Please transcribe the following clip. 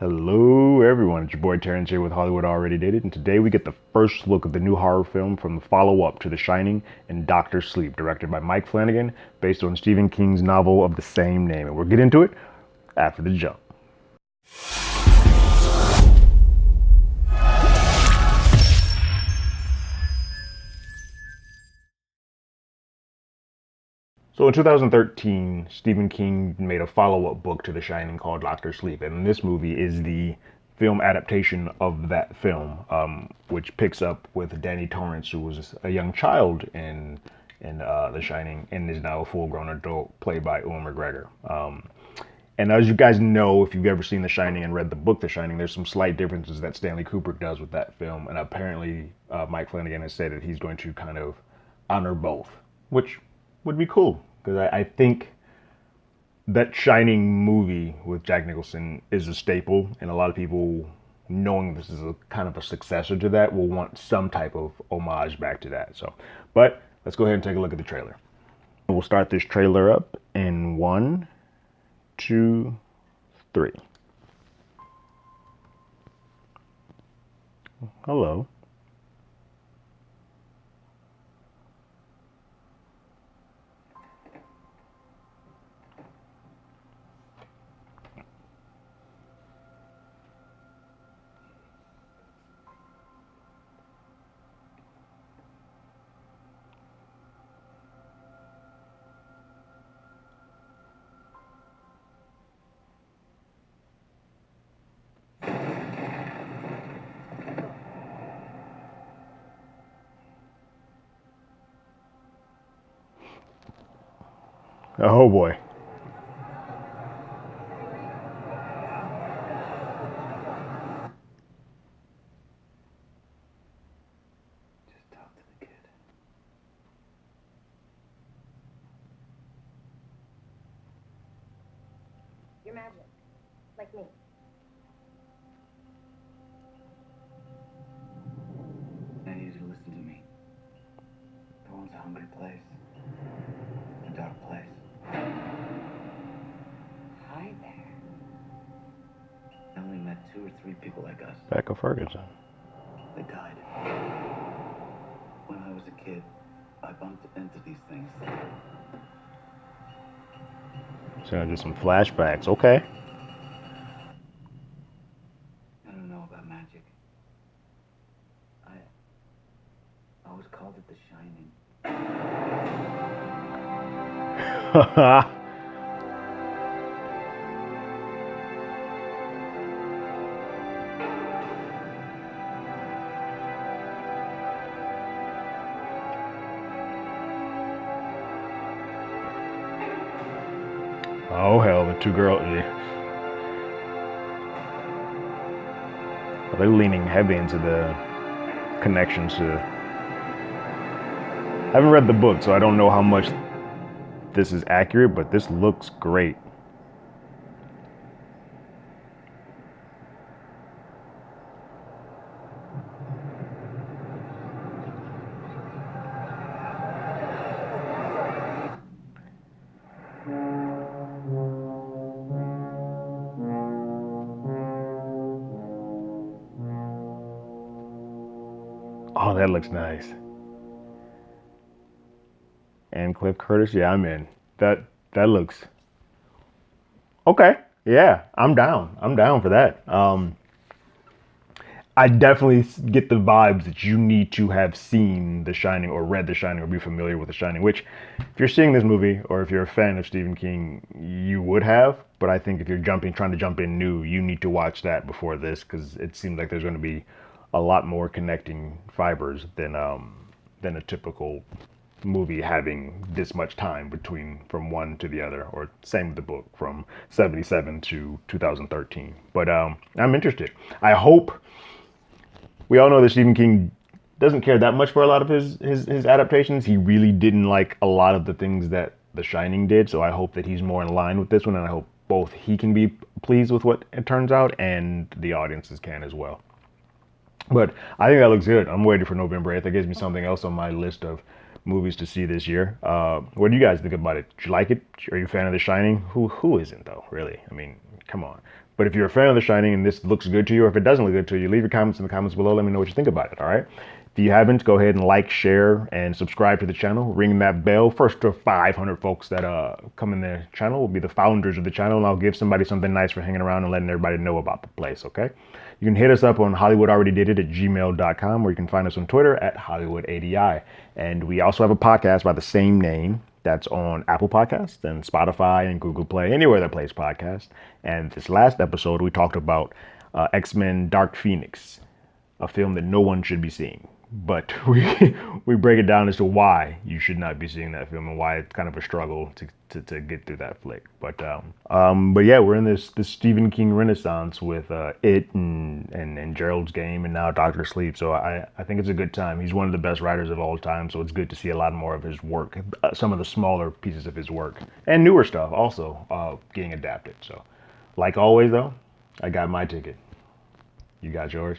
Hello, everyone. It's your boy Terrence here with Hollywood Already Did It, and today we get the first look at the new horror film from the follow-up to The Shining and Doctor Sleep, directed by Mike Flanagan, based on Stephen King's novel of the same name. And we'll get into it after the jump. So in 2013, Stephen King made a follow-up book to The Shining called Doctor Sleep, and this movie is the film adaptation of that film, which picks up with Danny Torrance, who was a young child in The Shining and is now a full-grown adult, played by Ewan McGregor. And as you guys know, if you've ever seen The Shining and read the book The Shining, there's some slight differences that Stanley Kubrick does with that film, and apparently Mike Flanagan has said that he's going to kind of honor both, which would be cool, because I think that Shining movie with Jack Nicholson is a staple, and a lot of people, knowing this is a kind of a successor to that, will want some type of homage back to that. So, but let's go ahead and take a look at the trailer. We'll start this trailer up in 1, 2, 3. Hello. Oh boy. Just talk to the kid. You're magic, like me. I need you to listen to me. The world's a hungry place. A dark place. Hi there. I only met 2 or 3 people like us. Becca Ferguson. They died. When I was a kid, I bumped into these things. So just some flashbacks. Okay. I don't know about magic. I always called it The Shining. Oh hell, the two girls. Yeah. Well, they're leaning heavy into the connections to. I haven't read the book, so I don't know how much this is accurate, but this looks great. Oh, that looks nice. And Cliff Curtis, yeah, I'm in. That looks okay. Yeah, I'm down. I'm down for that. I definitely get the vibes that you need to have seen The Shining or read The Shining or be familiar with The Shining, which if you're seeing this movie or if you're a fan of Stephen King, you would have. But I think if you're trying to jump in new, you need to watch that before this, because it seems like there's going to be a lot more connecting fibers than a typical movie having this much time between from one to the other, or same with the book from 77 to 2013. But I'm interested. I hope. We all know that Stephen King doesn't care that much for a lot of his adaptations. He really didn't like a lot of the things that The Shining did, so I hope that he's more in line with this one, and I hope both he can be pleased with what it turns out and the audiences can as well. But I think that looks good. I'm waiting for November 8th. That gives me something else on my list of movies to see this year. What do you guys think about it? Did you like it? Are you a fan of The Shining? Who isn't, though, really? I mean, come on. But if you're a fan of The Shining and this looks good to you, or if it doesn't look good to you, leave your comments in the comments below. Let me know what you think about it, all right? If you haven't, go ahead and like, share, and subscribe to the channel. Ring that bell. First to 500 folks that come in the channel will be the founders of the channel, and I'll give somebody something nice for hanging around and letting everybody know about the place, okay? You can hit us up on HollywoodAlreadyDidIt@gmail.com, or you can find us on Twitter at HollywoodADI. And we also have a podcast by the same name that's on Apple Podcasts and Spotify and Google Play, anywhere that plays podcasts. And this last episode, we talked about X-Men Dark Phoenix, a film that no one should be seeing. But we break it down as to why you should not be seeing that film and why it's kind of a struggle to get through that flick. But yeah, we're in this Stephen King renaissance with It and Gerald's Game and now Doctor Sleep. So I think it's a good time. He's one of the best writers of all time, so it's good to see a lot more of his work, some of the smaller pieces of his work and newer stuff also getting adapted. So like always though, I got my ticket. You got yours?